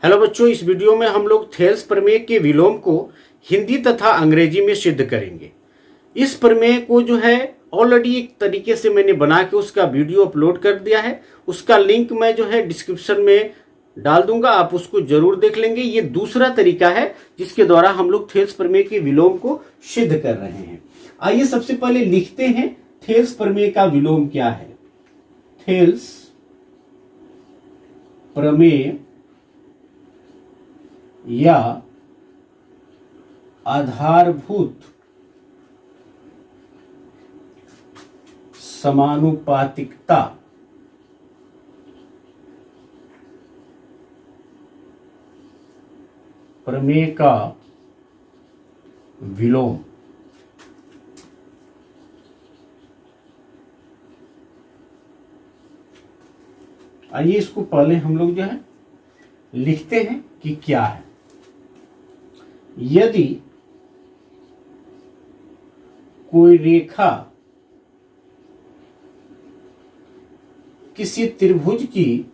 Hello बच्चों, इस video में हम लोग थेल्स प्रमेय के विलोम को हिंदी तथा अंग्रेजी में सिद्ध करेंगे। इस प्रमेय को जो है ऑलरेडी एक तरीके से मैंने बना के उसका वीडियो अपलोड कर दिया है। उसका लिंक मैं जो है डिस्क्रिप्शन में डाल दूंगा, आप उसको जरूर देख लेंगे। ये दूसरा तरीका है जिसके द्वारा हम लोग थेल्स प्रमेय के विलोम को सिद्ध कर रहे हैं। आइए सबसे पहले लिखते हैं थेल्स प्रमेय का विलोम क्या है। थेल्स प्रमेय या आधारभूत समानुपातिकता प्रमेय का विलोम। आइए इसको पहले हम लोग जो है लिखते हैं कि क्या है। यदि कोई रेखा किसी त्रिभुज की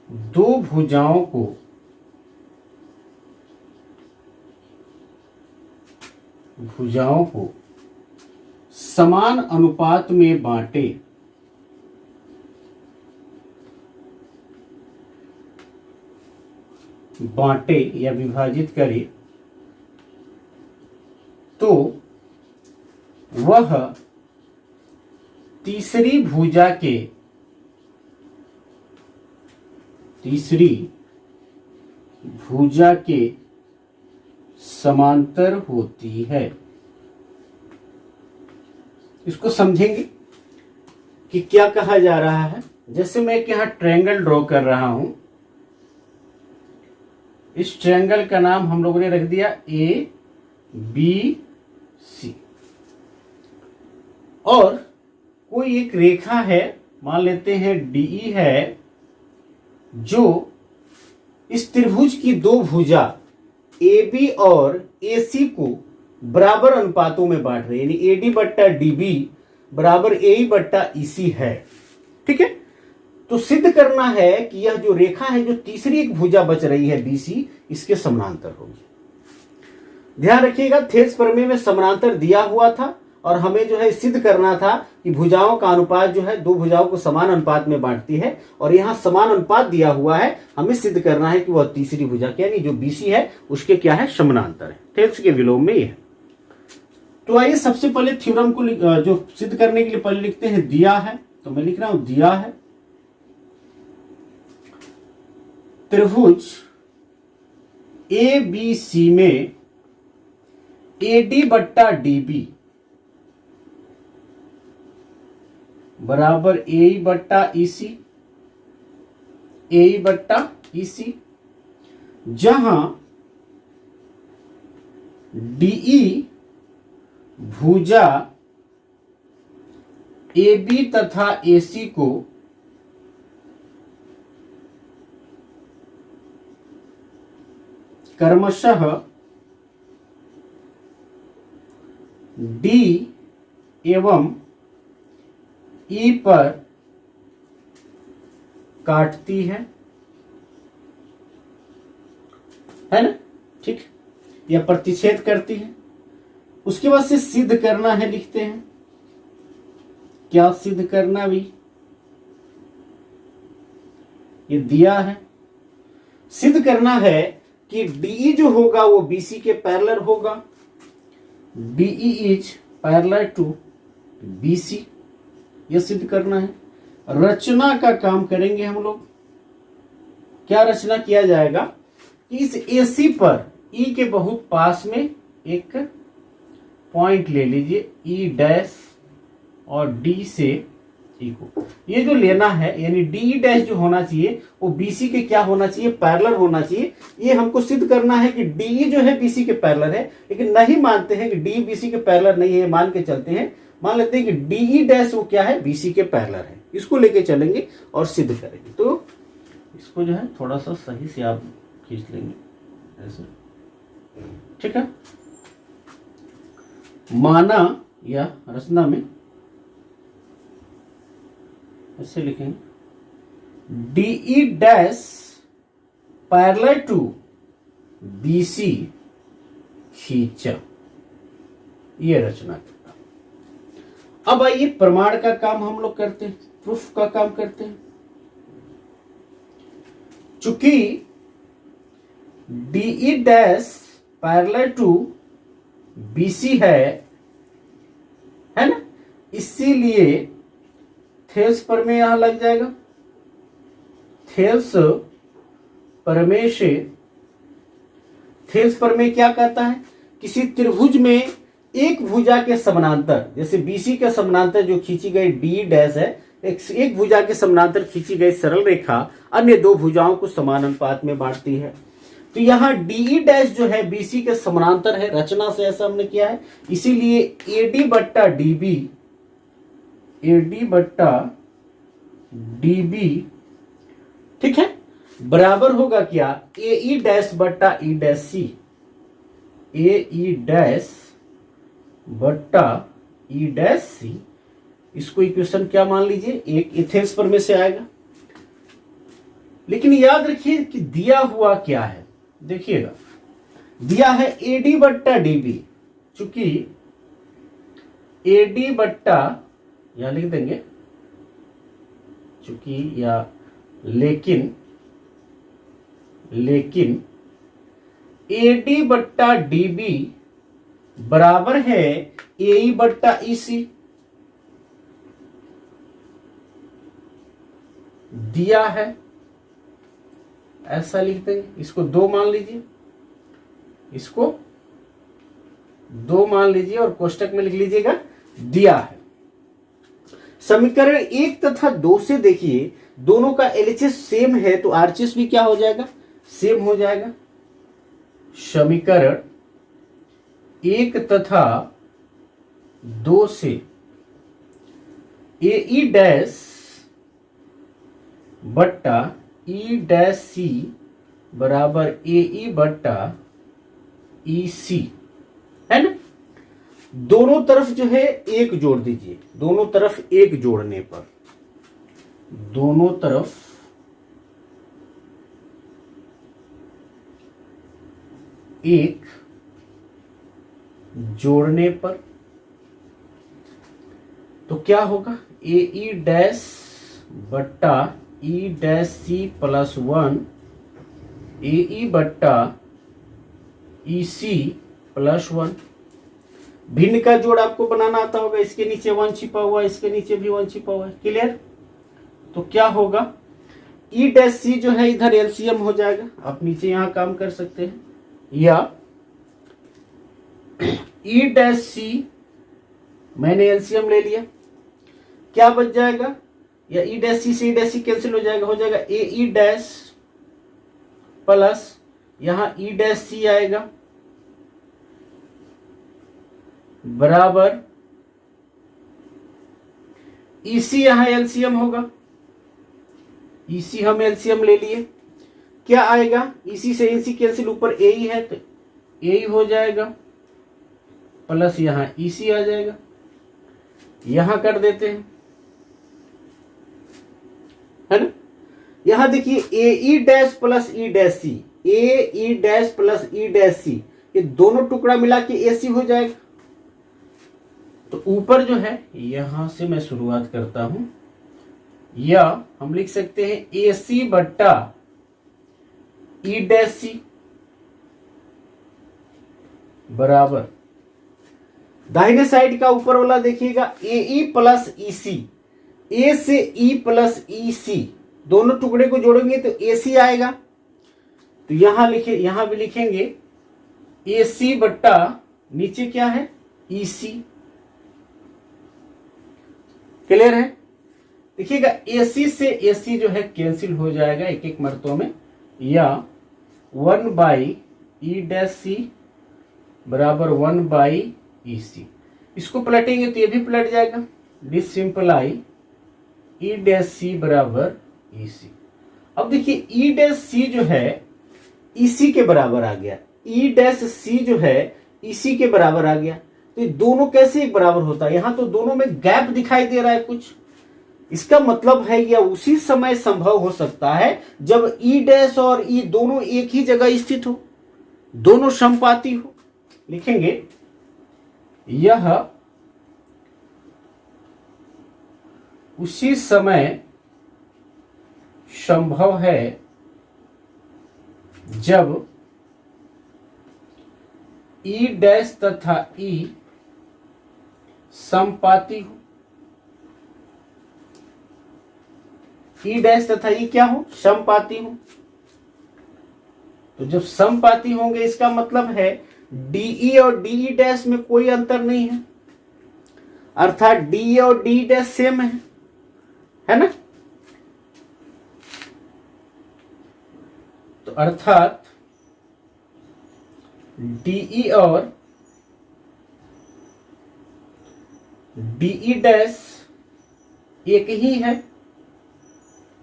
दो भुजाओं को समान अनुपात में बांटे या विभाजित करे तो वह तीसरी भुजा के समांतर होती है। इसको समझेंगे कि क्या कहा जा रहा है। जैसे मैं एक यहां ट्रायंगल ड्रॉ कर रहा हूं, इस ट्रायंगल का नाम हम लोगों ने रख दिया ABC और कोई एक रेखा है, मान लेते हैं DE है, जो इस त्रिभुज की दो भुजा AB और AC को बराबर अनुपातों में बांट रही है, यानी AD बट्टा DB बराबर AE बट्टा EC है। ठीक है, तो सिद्ध करना है कि यह जो रेखा है, जो तीसरी एक भुजा बच रही है BC, इसके समानांतर होगी। ध्यान रखिएगा, थेल्स प्रमेय में समानांतर दिया हुआ था और हमें जो है सिद्ध करना था कि भुजाओं का अनुपात जो है दो भुजाओं को समान अनुपात में बांटती है, और यहां समान अनुपात दिया हुआ है। हमें सिद्ध करना है कि वह तीसरी भुजा के यानी जो BC है उसके क्या है, समानांतर है। थेल्स के विलोम में यह। तो आइए सबसे पहले थ्योरम को जो सिद्ध करने के लिए पहले लिखते हैं दिया है। तो मैं लिख रहा हूं दिया है त्रिभुज ABC में AD बट्टा DB बराबर AE बट्टा EC, जहां DE भुजा AB तथा AC को क्रमशः D एवं E पर काटती है ना। ठीक, या प्रतिच्छेद करती है। उसके बाद से सिद्ध करना है, लिखते हैं क्या सिद्ध करना भी, ये दिया है। सिद्ध करना है कि DE जो होगा वो BC के पैरेलल होगा। DE is parallel to BC, यह सिद्ध करना है। रचना का काम करेंगे हम लोग। क्या रचना किया जाएगा कि इस AC पर E के बहुत पास में एक पॉइंट ले लीजिए, E डैश, और D से E को ये जो लेना है, यानी DE डैश जो होना चाहिए वो BC के क्या होना चाहिए, पैरेलल होना चाहिए। ये हमको सिद्ध करना है कि DE जो है BC के पैरेलल है, लेकिन नहीं मानते हैं कि DE BC के पैरेलल नहीं है, मान के चलते हैं, मान लेते हैं कि DE डैश वो क्या है, BC के पैरेलल है। इसको लेके चलेंगे और सिद्ध करेंगे। तो इसको जो है थोड़ा सा सही से आप खींच लेंगे ऐसे, ठीक है। माना या रचना में ऐसे लिखेंगे DE dash parallel to BC खींचा, ये रचना करता। अब आइए प्रमाण का काम हम लोग करते हैं, प्रूफ का काम करते हैं। चूंकि DE dash parallel to BC है ना, इसीलिए थेल्स प्रमेय यहां लग जाएगा। थेल्स प्रमेय से, थेल्स प्रमेय क्या कहता है, किसी त्रिभुज में एक भुजा के समानांतर, जैसे बीसी के समानांतर जो खींची गई डी डैश है, एक भुजा के समानांतर खींची गई सरल रेखा अन्य दो भुजाओं को समान अनुपात में बांटती है। तो यहां डीई डैश जो है बीसी के समानांतर है, रचना से ऐसा हमने किया है, इसीलिए एडी बट्टा डीबी, एडी बट्टा डीबी, ठीक है, बराबर होगा क्या, ए ई डैश बट्टा ई dash C, A E dash बट्टा ई डैश सी। इसको इक्वेशन क्या मान लीजिए, एक एथेंस प्रमेय से आएगा। लेकिन याद रखिए कि दिया हुआ क्या है, देखिएगा दिया है एडी बट्टा डीबी, चूंकि एडी बट्टा, यहां लिख देंगे चूंकि या लेकिन एडी बट्टा डीबी बराबर है एई बट्टा ईसी, दिया है, ऐसा लिख देंगे। इसको 2 मान लीजिए, इसको 2 मान लीजिए और कोष्टक में लिख लीजिएगा दिया है। समीकरण 1 तथा 2 से देखिए दोनों का एलएचएस सेम है, तो आरएचएस भी क्या हो जाएगा, सेम हो जाएगा। समीकरण 1 तथा 2 से एई डैश बट्टा ई डैश सी बराबर एई बट्टा ई सी है ना। दोनों तरफ जो है 1 जोड़ दीजिए, दोनों तरफ 1 जोड़ने पर, दोनों तरफ 1 जोड़ने पर तो क्या होगा, ए ई डैश बट्टा ई डैश सी प्लस 1 ए ई बट्टा ई सी प्लस 1। भिन्न का जोड़ आपको बनाना आता होगा, इसके नीचे 1 छिपा हुआ है, इसके नीचे भी 1 छिपा हुआ है, क्लियर। तो क्या होगा, ई डैश सी जो है इधर एलसीएम हो जाएगा, आप नीचे यहां काम कर सकते हैं, या ई डैश सी मैंने एलसीएम ले लिया, क्या बच जाएगा, या ई डैश सी से ई डैश सी कैंसिल हो जाएगा ए ई डैश प्लस यहां ई डैश सी आएगा बराबर ईसी, यहां एलसीएम होगा, ईसी हम एलसीएम ले लिए, क्या आएगा, ईसी से ईसी कैंसिल, ऊपर ए ही है तो ए ही हो जाएगा प्लस यहां ईसी आ जाएगा, यहां कर देते हैं, है ना। यहां देखिए A E dash plus E dash C, A E dash plus E dash C, ये दोनों टुकड़ा मिला के ए सी हो जाएगा। तो ऊपर जो है यहां से मैं शुरुआत करता हूं, या हम लिख सकते हैं ए सी बट्टा ई डैश सी बराबर, दाहिने साइड का ऊपर वाला देखिएगा ए ई प्लस ई सी, ए से ई प्लस ई सी दोनों टुकड़े को जोड़ेंगे तो ए सी आएगा। तो यहां भी लिखेंगे ए सी बट्टा नीचे क्या है ई सी, क्लियर है। देखिएगा एसी से एसी जो है कैंसिल हो जाएगा एक एक मर्तों में, या 1 बाई ई डैश सी बराबर 1 बाई ई सी। इसको पलटेंगे तो ये भी पलट जाएगा, दिस सिंपलाई ई डैश सी बराबर ई सी। अब देखिए ई डैश सी जो है ईसी के बराबर आ गया, ई डैश सी जो है ईसी के बराबर आ गया। तो ये दोनों कैसे एक बराबर होता है, यहां तो दोनों में गैप दिखाई दे रहा है कुछ, इसका मतलब है यह उसी समय संभव हो सकता है जब ई डैश और ई दोनों एक ही जगह स्थित हो, दोनों समपाती हो। लिखेंगे यह उसी समय संभव है जब ई डैश तथा ई समपाती हो। ई डैश तथा ई क्या हो? समपाती हो। तो जब समपाती होंगे इसका मतलब है डीई और डीई डैश में कोई अंतर नहीं है, अर्थात डी और डी डैश सेम है ना। तो अर्थात डीई और डीई डैश एक ही है,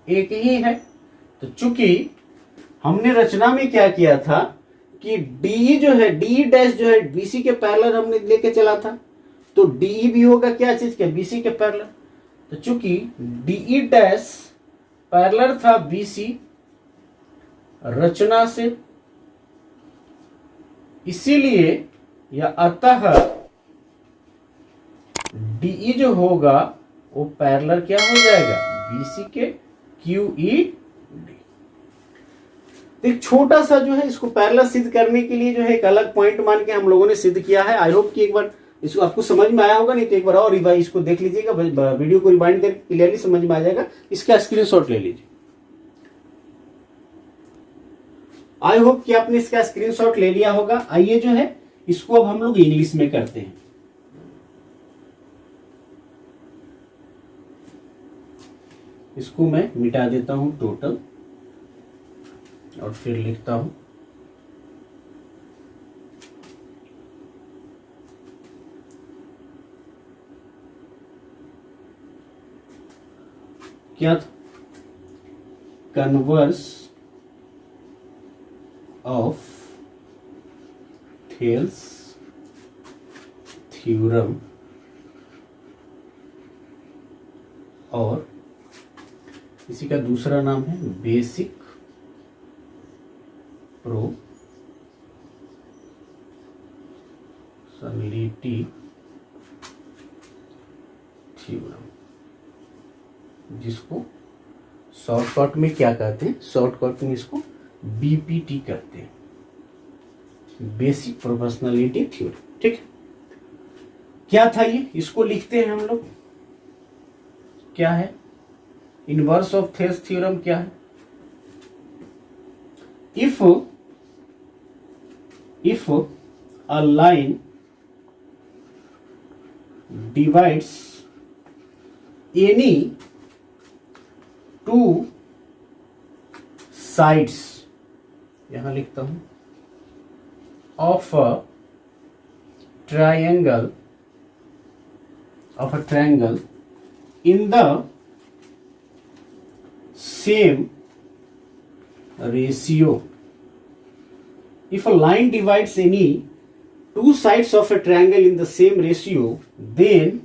एक ही है। तो चूंकि हमने रचना में क्या किया था कि डीई जो है, डीई डैश जो है बीसी के पैरेलल हमने लेके चला था, तो डीई भी होगा क्या चीज के? बीसी के पैरेलल। तो चूंकि डीई डैश पैरेलल था बीसी रचना से, इसीलिए या अतः डीई जो होगा वो पैरेलल क्या हो जाएगा? बीसी के क्यूई डी। एक छोटा सा जो है इसको पैरेलल सिद्ध करने के लिए जो है एक अलग पॉइंट मान के हम लोगों ने सिद्ध किया है। आई होप कि एक बार इसको आपको समझ में आया होगा, नहीं तो एक बार और रिवाइज इसको देख लीजिएगा, वीडियो को रिवाइंड करके क्लियरली समझ में आ जाएगा। इसका स्क्रीनशॉट ले लीजिए। आई होप कि आपने इसका स्क्रीनशॉट ले लिया होगा। आइए जो है इसको अब हम लोग इंग्लिश में करते हैं। इसको मैं मिटा देता हूं टोटल और फिर लिखता हूं क्या था? कन्वर्स ऑफ थेल्स थ्योरम और इसी का दूसरा नाम है बेसिक प्रोबेबिलिटी थ्योरम, जिसको शॉर्टकट में क्या कहते हैं? शॉर्टकट में इसको बीपीटी कहते हैं, बेसिक प्रोपोर्शनलिटी थ्योरम। ठीक है, क्या था ये? इसको लिखते हैं हम लोग। क्या है इनवर्स ऑफ थेल्स थ्योरम? क्या है? If a line divides any two sides, यहां लिखता हूं, of a triangle in the same ratio. If a line divides any two sides of a triangle in the same ratio, then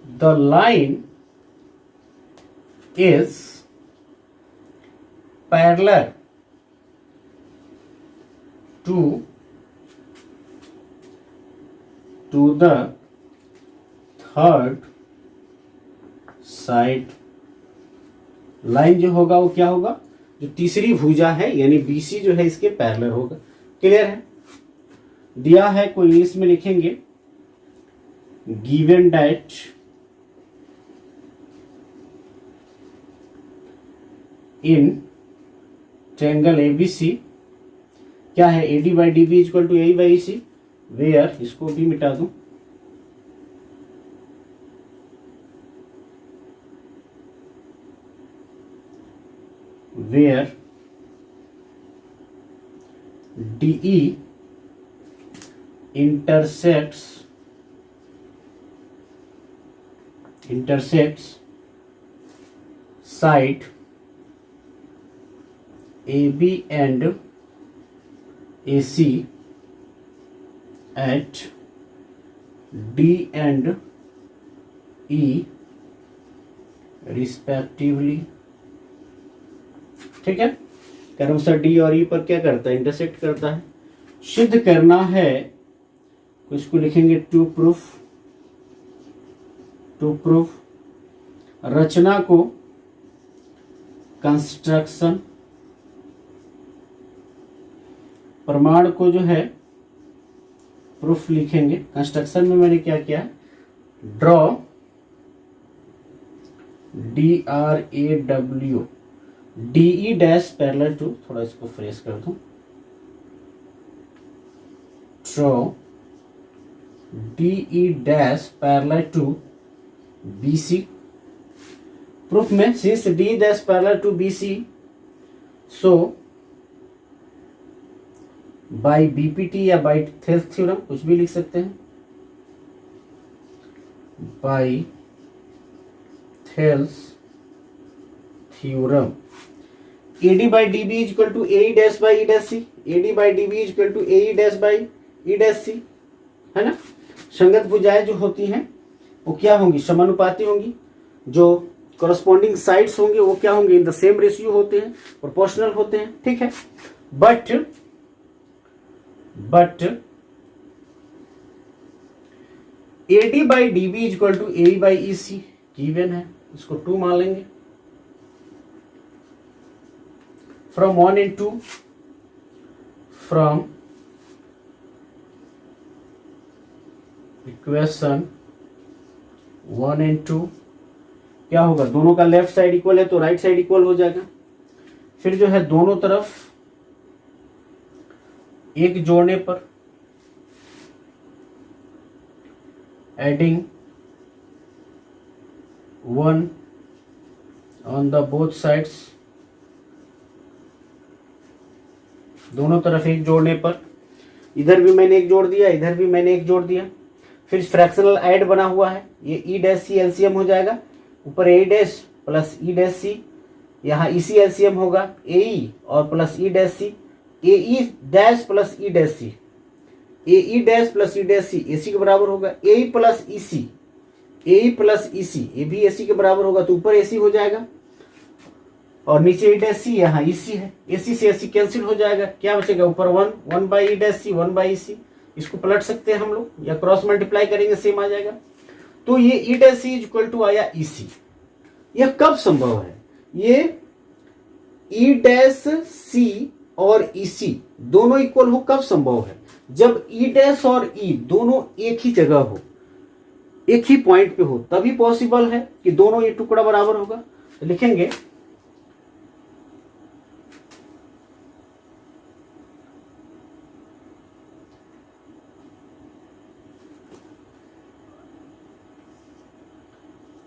the line is parallel to the third side. Line जो होगा वो क्या होगा? जो तीसरी भुजा है यानी बीसी जो है इसके पैरेलल होगा। क्लियर है? दिया है, कोई इंग्लिश में लिखेंगे, given that in triangle ABC क्या है? AD by DB equal to A by C, where, इसको भी मिटा दूं, where DE intersects side AB and AC at D and E respectively. ठीक है, क्रम से डी और ई पर क्या करता है, इंटरसेक्ट करता है। सिद्ध करना है, तो इसको लिखेंगे टू प्रूफ रचना को कंस्ट्रक्शन, प्रमाण को जो है प्रूफ लिखेंगे। कंस्ट्रक्शन में मैंने क्या किया, draw DRAW DE dash parallel to, थोड़ा इसको फ्रेश कर दूं, draw DE dash parallel to BC। Proof में since D dash parallel to BC, so by BPT या बाय थेल्स थ्योरम, कुछ भी लिख सकते हैं, by Thales theorem, AD by DB is equal to AE dash by E dash C, AD by DB is equal to AE dash by E dash C, है ना। संगत भुजाएं जो होती हैं वो क्या होंगी, समानुपाती होंगी। जो कॉरस्पॉन्डिंग साइड्स होंगे वो क्या होंगे, इन द सेम रेशियो होते हैं, प्रोपोर्शनल होते हैं। ठीक है, but AD by DB is equal to AE by EC given है, इसको 2 मान लेंगे। From 1 and 2, from equation 1 and 2 क्या होगा, दोनों का लेफ्ट साइड इक्वल है तो राइट साइड इक्वल हो जाएगा। फिर जो है दोनों तरफ एक जोड़ने पर adding 1 on the both sides, दोनों तरफ एक जोड़ने पर, इधर भी मैंने एक जोड़ दिया, इधर भी मैंने एक जोड़ दिया। फिर फ्रैक्शनल ऐड बना हुआ है, ये ई डैश सी एलसीएम हो जाएगा, ऊपर A dash plus E dash C, यहाँ ई सी एलसीएम होगा ए ई और plus E dash C, A E dash plus E dash C, A E dash plus E dash C A C के बराबर होगा, A E plus E C, A E plus ई सी ये भी ए C के बराबर होगा, तो ऊपर ए सी हो जाएगा और नीचे ई डैश सी, यहाँ ई सी है, ए सी से ए सी कैंसिल हो जाएगा, क्या बचेगा ऊपर 1 by E dash C 1 by E C. इसको पलट सकते हैं हम लोग या क्रॉस मल्टीप्लाई करेंगे सेम आ जाएगा। तो ये E dash C is equal to आया ई सी। यह कब संभव है, ये ई डैश सी और ई सी दोनों इक्वल हो कब संभव है, जब ई डैश और ई दोनों एक ही जगह हो, एक ही पॉइंट पे हो, तभी पॉसिबल है कि दोनों ये टुकड़ा बराबर होगा। तो लिखेंगे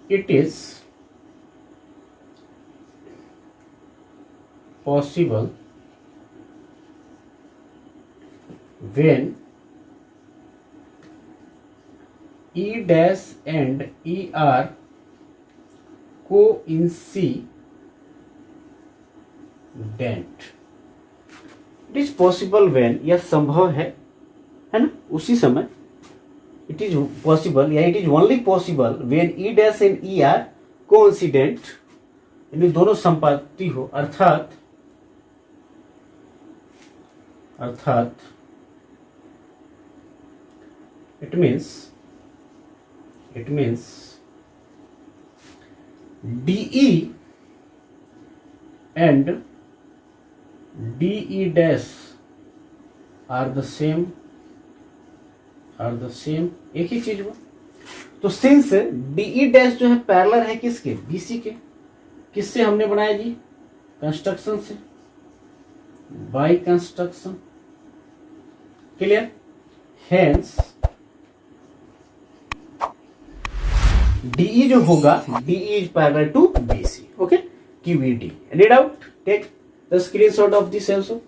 it is possible when E dash and E are coincident. It is possible when, यह संभव है ना, उसी समय it is possible या it is only possible when E dash and E are coincident, इनमें दोनों संपाती हो, अर्थात it means DE and DE dash are the same, एक ही चीज हुआ। तो सिंस DE डैश जो है पैरेलल है किसके, BC के, किससे हमने बनाया जी, कंस्ट्रक्शन से, by construction, clear. Hence DE जो होगा, DE is parallel to BC, okay, QED। Any doubt, take the screenshot of this also.